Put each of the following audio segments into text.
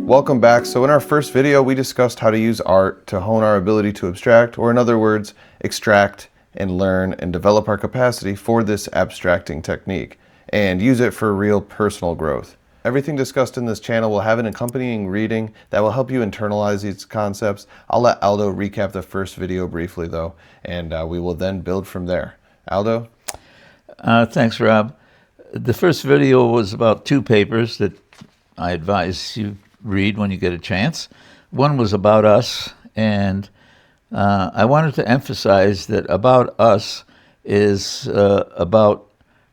Welcome back. So in our first video, we discussed how to use art to hone our ability to abstract, or in other words, extract and learn and develop our capacity for this abstracting technique and use it for real personal growth. Everything discussed in this channel will have an accompanying reading that will help you internalize these concepts. I'll let Aldo recap the first video briefly though, and we will then build from there. Aldo? Thanks, Rob. The first video was about two papers that I advise you read when you get a chance. One was about us, and I wanted to emphasize that about us is about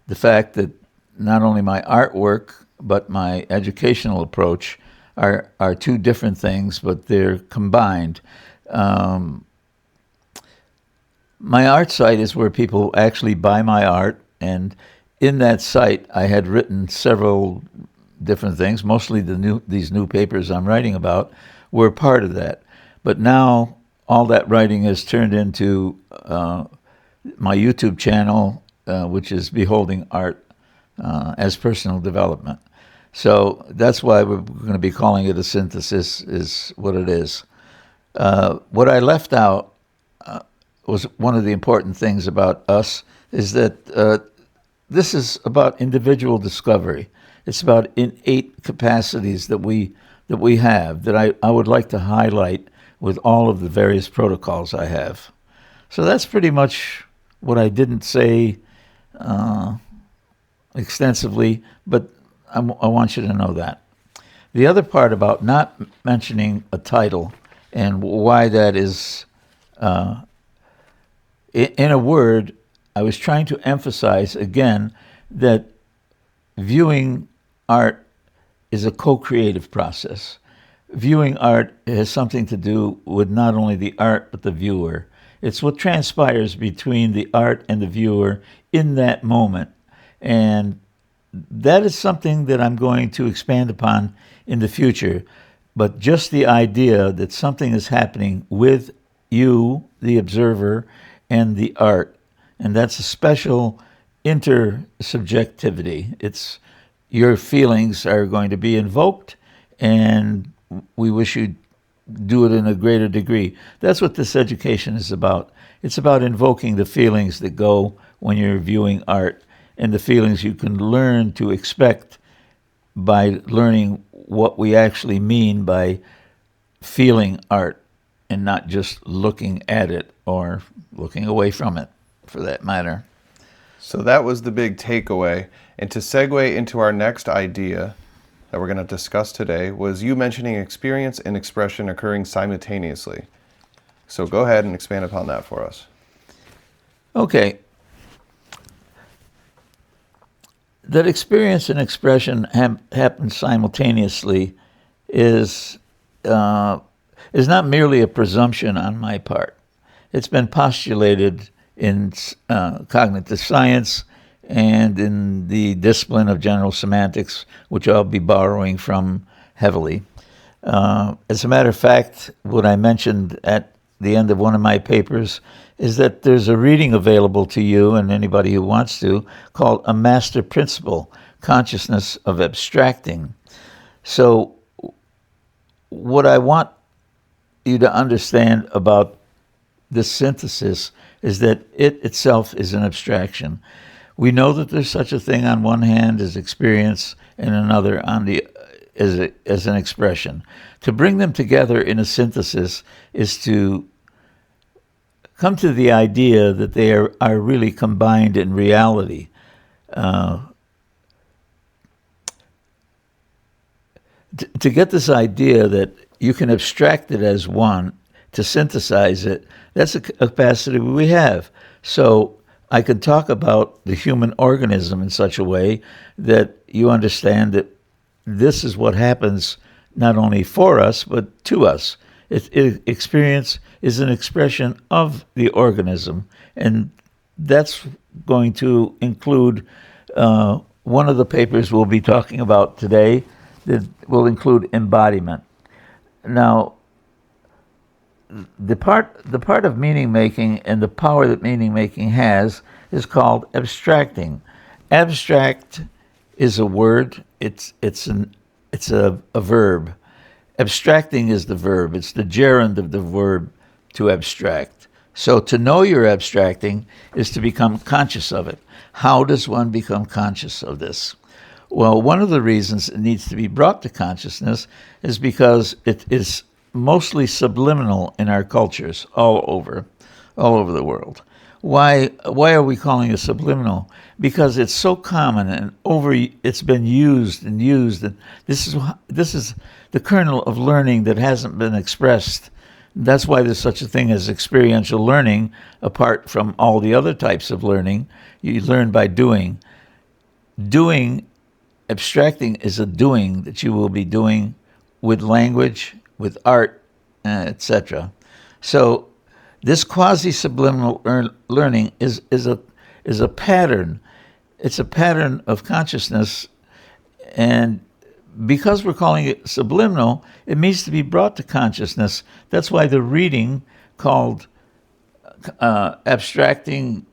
the fact that not only my artwork but my educational approach are two different things, but they're combined. My art site is where people actually buy my art, and in that site I had written several different things. Mostly these new papers I'm writing about were part of that. But now all that writing has turned into my YouTube channel, which is Beholding Art as Personal Development. So that's why we're going to be calling it a synthesis, is what it is. What I left out was one of the important things about us is that this is about individual discovery. It's about innate capacities that we have that I would like to highlight with all of the various protocols I have. So that's pretty much what I didn't say extensively, but I want you to know that. The other part about not mentioning a title and why that is, in a word, I was trying to emphasize again that viewing art is a co-creative process. Viewing art has something to do with not only the art but the viewer. It's what transpires between the art and the viewer in that moment. And that is something that I'm going to expand upon in the future. But just the idea that something is happening with you, the observer, and the art. And that's a special intersubjectivity. It's your feelings are going to be invoked, and we wish you'd do it in a greater degree. That's what this education is about. It's about invoking the feelings that go when you're viewing art, and the feelings you can learn to expect by learning what we actually mean by feeling art and not just looking at it or looking away from it, for that matter. So that was the big takeaway. And to segue into our next idea that we're going to discuss today was you mentioning experience and expression occurring simultaneously. So go ahead and expand upon that for us. Okay. That experience and expression happen simultaneously is not merely a presumption on my part. It's been postulated in cognitive science and in the discipline of general semantics, which I'll be borrowing from heavily. As a matter of fact, what I mentioned at the end of one of my papers is that there's a reading available to you and anybody who wants to called A Master Principle, Consciousness of Abstracting. So what I want you to understand about this synthesis is that it itself is an abstraction. We know that there's such a thing on one hand as experience and another on the as an expression. To bring them together in a synthesis is to come to the idea that they are really combined in reality. To get this idea that you can abstract it as one, to synthesize it, that's a capacity we have. So I could talk about the human organism in such a way that you understand that this is what happens not only for us, but to us. Experience is an expression of the organism, and that's going to include one of the papers we'll be talking about today that will include embodiment. Now, the part of meaning making and the power that meaning making has is called abstracting. Abstract is a word. It's a verb, Abstracting is the verb. It's the gerund of the verb to abstract. So to know you're abstracting is to become conscious of it. How does one become conscious of this? Well, one of the reasons it needs to be brought to consciousness is because it is mostly subliminal in our cultures all over the world. Why are we calling it subliminal? Because it's so common and it's been used, and this is the kernel of learning that hasn't been expressed. That's why there's such a thing as experiential learning, apart from all the other types of learning. You learn by doing. Abstracting is a doing that you will be doing with language, with art, etc. So this quasi-subliminal learning is a pattern. It's a pattern of consciousness, and because we're calling it subliminal, it needs to be brought to consciousness. That's why the reading called abstracting,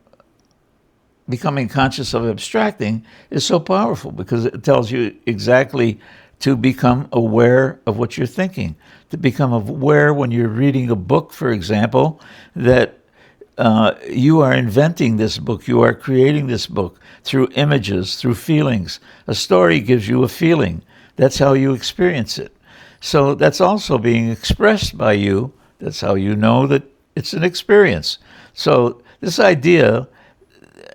becoming conscious of abstracting, is so powerful, because it tells you exactly to become aware of what you're thinking, to become aware when you're reading a book, for example, that you are inventing this book, you are creating this book through images, through feelings. A story gives you a feeling. That's how you experience it. So that's also being expressed by you. That's how you know that it's an experience. So this idea,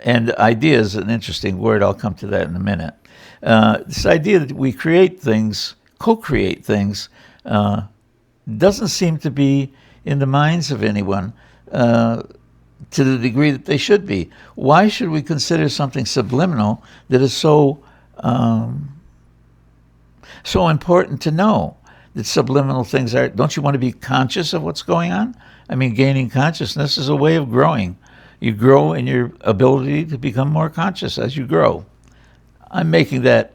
and idea is an interesting word, I'll come to that in a minute. This idea that we create things, co-create things, doesn't seem to be in the minds of anyone to the degree that they should be. Why should we consider something subliminal that is so important to know? That subliminal things are, don't you want to be conscious of what's going on? I mean, gaining consciousness is a way of growing. You grow in your ability to become more conscious as you grow. I'm making that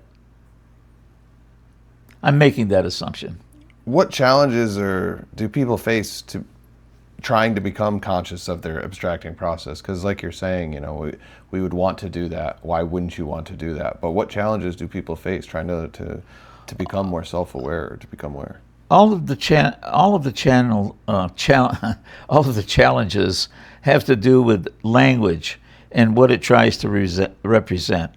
assumption. What challenges do people face to trying to become conscious of their abstracting process? Because like you're saying, we would want to do that. Why wouldn't you want to do that? But what challenges do people face trying to become more self-aware, or to become aware? All of the challenges have to do with language and what it tries to represent.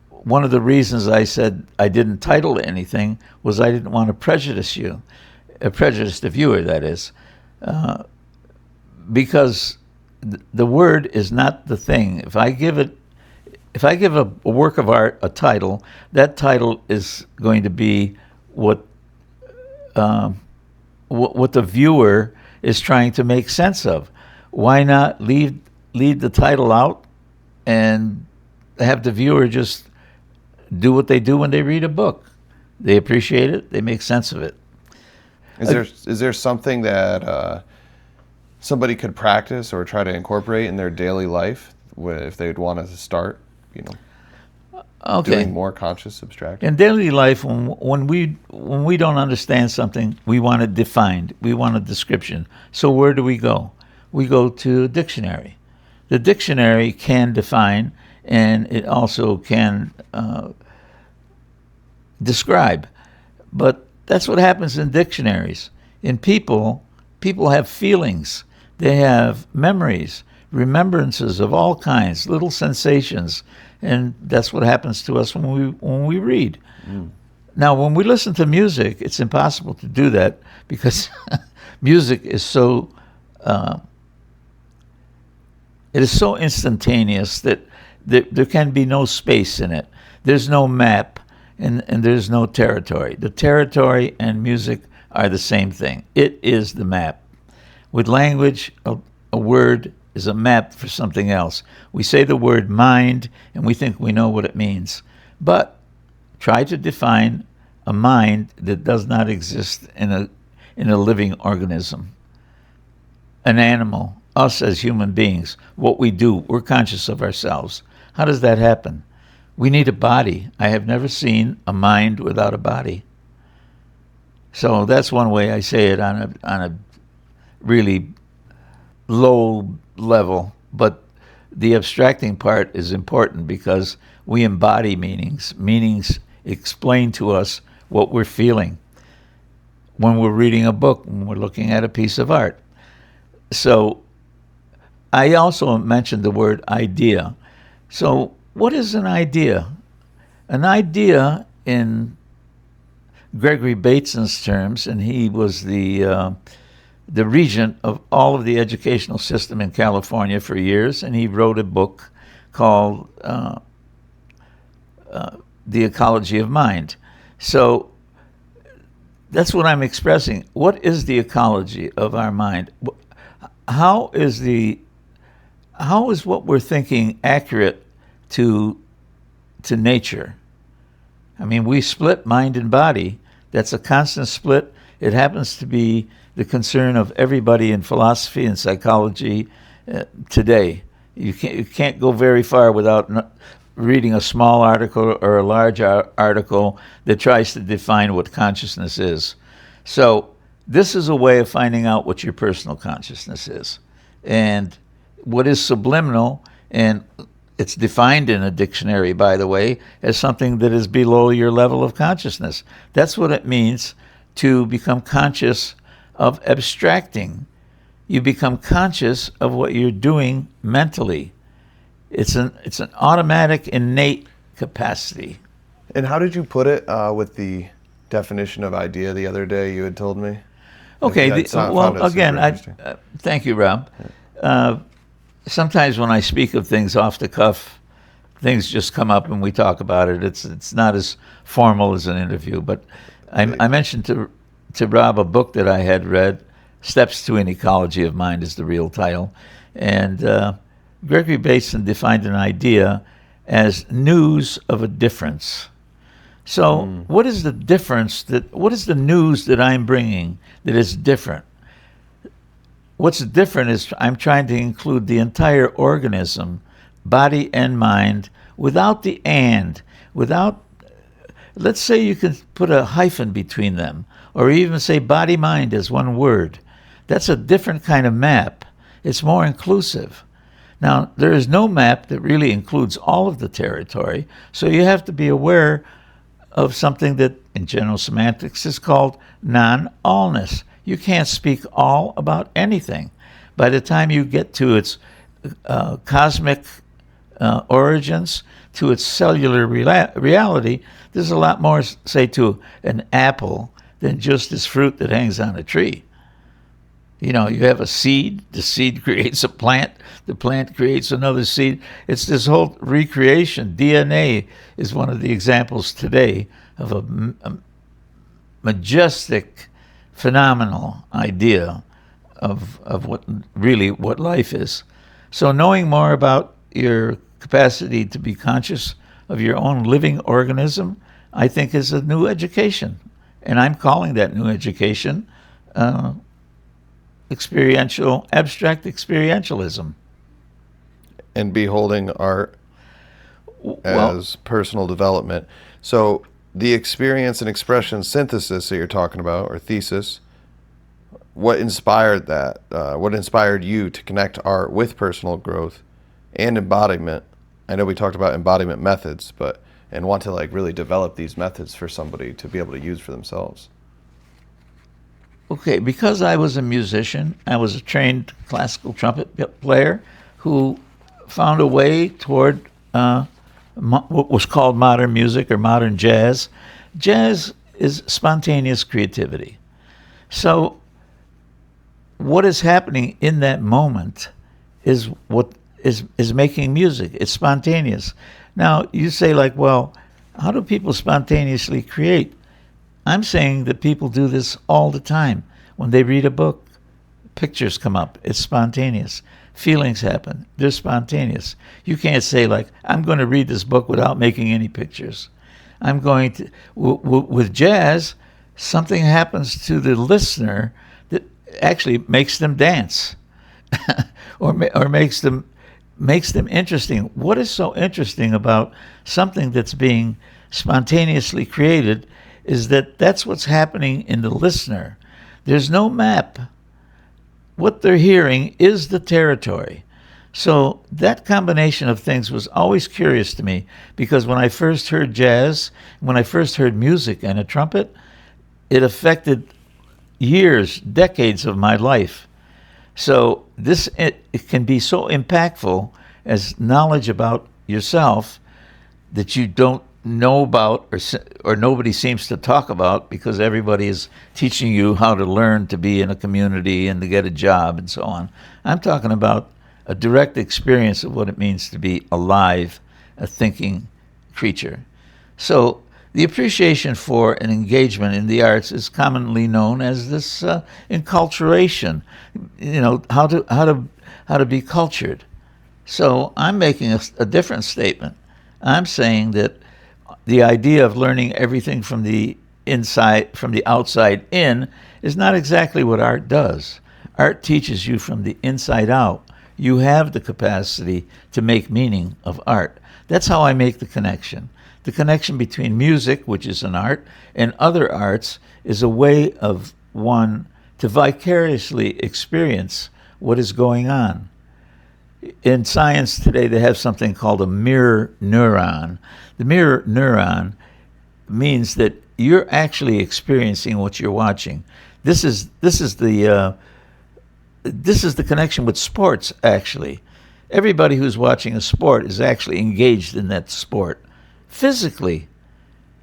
One of the reasons I said I didn't title anything was I didn't want to prejudice the viewer, that is, because the word is not the thing. If I give a work of art a title, that title is going to be what the viewer is trying to make sense of. Why not leave the title out and have the viewer just do what they do when they read a book? They appreciate it. They make sense of it. Is there something that somebody could practice or try to incorporate in their daily life if they'd want to start, doing more conscious abstracting? In daily life, when we don't understand something, we want it defined. We want a description. So where do we go? We go to a dictionary. The dictionary can define, and it also can describe. But that's what happens in dictionaries. In people have feelings. They have memories, remembrances of all kinds, little sensations, and that's what happens to us when we read. Now, when we listen to music, it's impossible to do that, because music is so instantaneous that there can be no space in it. There's no map, and there's no territory. The territory and music are the same thing. It is the map. With language, a word is a map for something else. We say the word mind, and we think we know what it means. But try to define a mind that does not exist in a living organism. An animal, us as human beings, what we do, we're conscious of ourselves. How does that happen? We need a body. I have never seen a mind without a body. So that's one way I say it on a really low level. But the abstracting part is important, because we embody meanings. Meanings explain to us what we're feeling. when we're reading a book, when we're looking at a piece of art. So I also mentioned the word idea. So what is an idea? An idea, in Gregory Bateson's terms, and he was the regent of all of the educational system in California for years, and he wrote a book called The Ecology of Mind. So that's what I'm expressing. What is the ecology of our mind? How is what we're thinking accurate to nature? I mean, we split mind and body. That's a constant split. It happens to be the concern of everybody in philosophy and psychology today. You can't go very far without reading a small article or a large article that tries to define what consciousness is. So this is a way of finding out what your personal consciousness is. And what is subliminal, and it's defined in a dictionary, by the way, as something that is below your level of consciousness. That's what it means to become conscious of abstracting. You become conscious of what you're doing mentally. It's an automatic, innate capacity. And how did you put it with the definition of idea the other day you had told me? Okay, thank you, Rob. Sometimes when I speak of things off the cuff, things just come up and we talk about it. It's not as formal as an interview, but I mentioned to Rob a book that I had read, Steps to an Ecology of Mind is the real title, and Gregory Bateson defined an idea as news of a difference. So what is the difference, what is the news that I'm bringing that is different? What's different is I'm trying to include the entire organism, body and mind, without the and, let's say you can put a hyphen between them, or even say body-mind as one word. That's a different kind of map. It's more inclusive. Now, there is no map that really includes all of the territory, so you have to be aware of something that in general semantics is called non-allness. You can't speak all about anything. By the time you get to its cosmic origins, to its cellular reality, there's a lot more, say, to an apple than just this fruit that hangs on a tree. You know, you have a seed, the seed creates a plant, the plant creates another seed. It's this whole recreation. DNA is one of the examples today of a majestic, phenomenal idea of what life is. So knowing more about your capacity to be conscious of your own living organism, I think is a new education. And I'm calling that new education abstract experientialism. And beholding art as personal development. So the experience and expression synthesis that you're talking about, or thesis, what inspired that? What inspired you to connect art with personal growth and embodiment? I know we talked about embodiment methods, and want to really develop these methods for somebody to be able to use for themselves. Okay, because I was a musician, I was a trained classical trumpet player who found a way toward what was called modern music or modern jazz. Jazz is spontaneous creativity. So what is happening in that moment is what is making music. It's spontaneous. Now, you say well, how do people spontaneously create? I'm saying that people do this all the time. When they read a book, pictures come up. It's spontaneous. Feelings happen. They're spontaneous. You can't say I'm going to read this book without making any pictures. I'm going to, with jazz, something happens to the listener that actually makes them dance or makes them interesting. What is so interesting about something that's being spontaneously created is that that's what's happening in the listener. There's no map. What they're hearing is the territory. So that combination of things was always curious to me, because when I first heard jazz, when I first heard music and a trumpet, it affected years, decades of my life. So it can be so impactful as knowledge about yourself that you don't know about, or nobody seems to talk about, because everybody is teaching you how to learn to be in a community and to get a job and so on. I'm talking about a direct experience of what it means to be alive, a thinking creature. So the appreciation for an engagement in the arts is commonly known as this enculturation. How to be cultured. So I'm making a different statement. I'm saying that the idea of learning everything from the outside in, is not exactly what art does. Art teaches you from the inside out. You have the capacity to make meaning of art. That's how I make the connection. The connection between music, which is an art, and other arts is a way of one to vicariously experience what is going on. In science today, they have something called a mirror neuron. The mirror neuron means that you're actually experiencing what you're watching. This is the connection with sports. Actually, everybody who's watching a sport is actually engaged in that sport physically.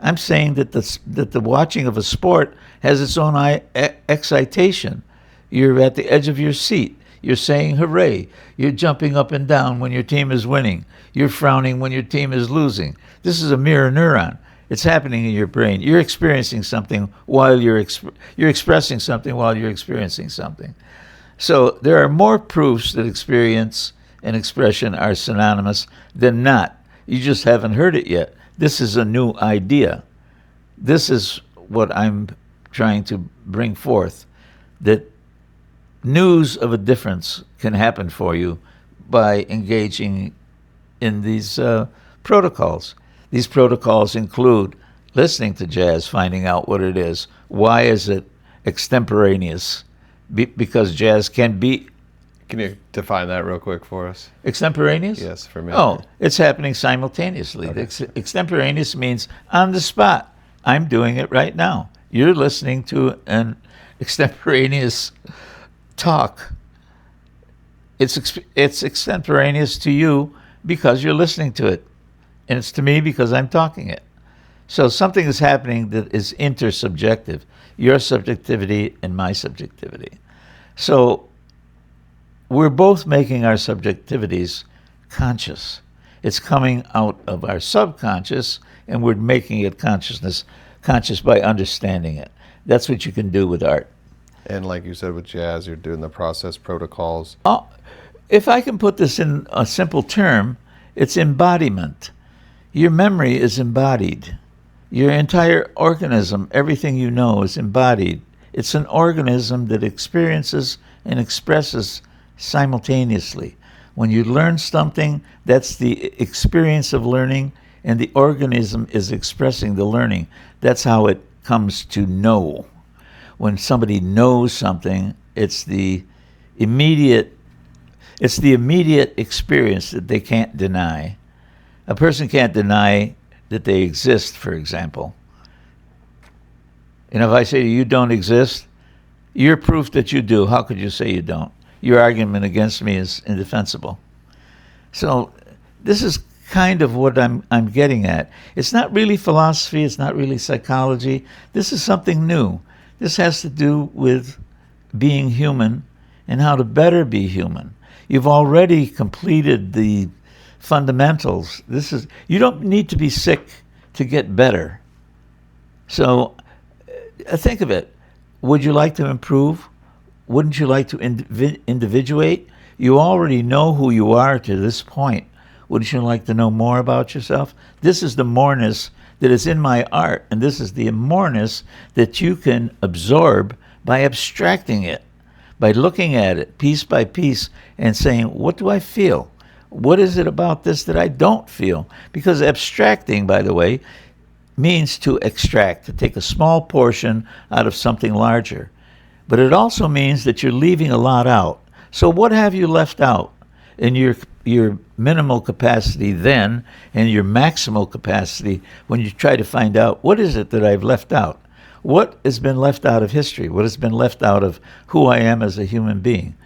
I'm saying that the watching of a sport has its own excitation. You're at the edge of your seat. You're saying hooray. You're jumping up and down when your team is winning. You're frowning when your team is losing. This is a mirror neuron. It's happening in your brain. You're experiencing something while you're expressing something while you're experiencing something. So there are more proofs that experience and expression are synonymous than not. You just haven't heard it yet. This is a new idea. This is what I'm trying to bring forth, that news of a difference can happen for you by engaging in these protocols. These protocols include listening to jazz, finding out what it is. Why is it extemporaneous? Because jazz can be... Can you define that real quick for us? Extemporaneous? Yes, for me. Oh, it's happening simultaneously. Okay. Extemporaneous means on the spot. I'm doing it right now. You're listening to an extemporaneous talk. It's extemporaneous to you because you're listening to it, and it's to me because I'm talking it. So something is happening that is intersubjective, your subjectivity and my subjectivity. So we're both making our subjectivities conscious. It's coming out of our subconscious, and we're making it conscious by understanding it. That's what you can do with art. And like you said with jazz, you're doing the process protocols. If I can put this in a simple term, it's embodiment. Your memory is embodied. Your entire organism, everything you know, is embodied. It's an organism that experiences and expresses simultaneously. When you learn something, that's the experience of learning, and the organism is expressing the learning. That's how it comes to know. When somebody knows something, it's the immediate experience that they can't deny. A person can't deny that they exist, for example. And if I say you don't exist, you're proof that you do. How could you say you don't? Your argument against me is indefensible. So this is kind of what I'm getting at. It's not really philosophy. It's not really psychology. This is something new. This has to do with being human and how to better be human. You've already completed the fundamentals. You don't need to be sick to get better. So think of it. Would you like to improve? Wouldn't you like to individuate? You already know who you are to this point. Wouldn't you like to know more about yourself? This is the moreness that is in my art, and this is the moreness that you can absorb by abstracting it, by looking at it piece by piece and saying, what do I feel? What is it about this that I don't feel? Because abstracting, by the way, means to extract, to take a small portion out of something larger. But it also means that you're leaving a lot out. So what have you left out in your minimal capacity then and your maximal capacity when you try to find out, what is it that I've left out? What has been left out of history? What has been left out of who I am as a human being?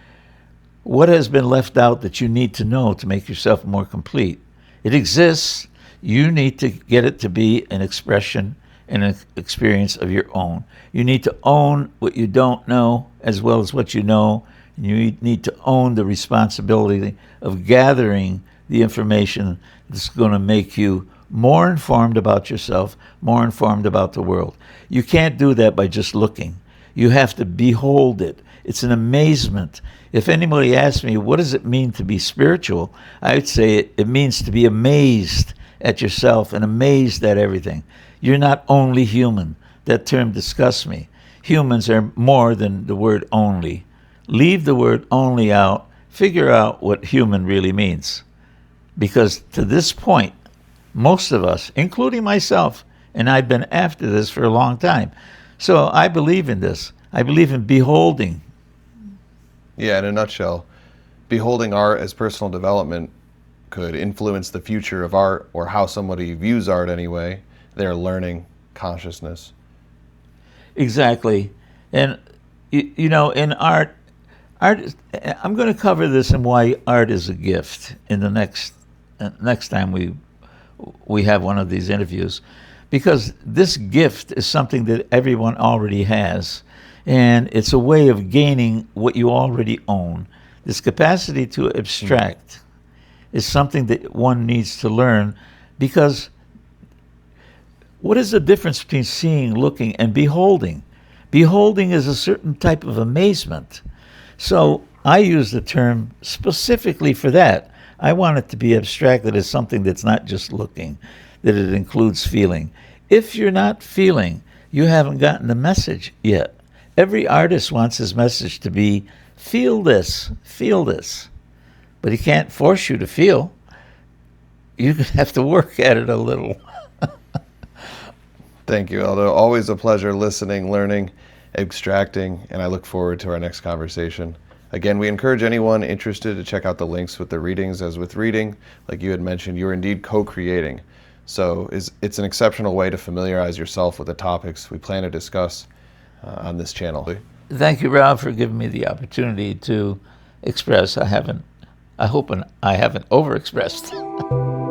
What has been left out that you need to know to make yourself more complete? It exists. You need to get it to be an expression and an experience of your own. You need to own what you don't know as well as what you know. And you need to own the responsibility of gathering the information that's going to make you more informed about yourself, more informed about the world. You can't do that by just looking. You have to behold it. It's an amazement. If anybody asks me, what does it mean to be spiritual? I would say it means to be amazed at yourself and amazed at everything. You're not only human. That term disgusts me. Humans are more than the word only. Leave the word only out. Figure out what human really means. Because to this point, most of us, including myself, and I've been after this for a long time. So I believe in this. I believe in beholding. Yeah, in a nutshell, beholding art as personal development could influence the future of art, or how somebody views art anyway, their learning consciousness. Exactly. And, you know, in art, I'm going to cover this and why art is a gift in the next time we have one of these interviews, because this gift is something that everyone already has, and it's a way of gaining what you already own. This capacity to abstract is something that one needs to learn, because what is the difference between seeing, looking, and beholding? Beholding is a certain type of amazement. So I use the term specifically for that. I want it to be abstracted as something that's not just looking, that it includes feeling. If you're not feeling, you haven't gotten the message yet. Every artist wants his message to be, feel this, feel this. But he can't force you to feel. You have to work at it a little. Thank you, Aldo. Always a pleasure listening, learning, extracting, and I look forward to our next conversation. Again, we encourage anyone interested to check out the links with the readings. As with reading, like you had mentioned, you're indeed co-creating. So it's an exceptional way to familiarize yourself with the topics we plan to discuss on this channel. Thank you, Rob, for giving me the opportunity to express. I hope I haven't overexpressed.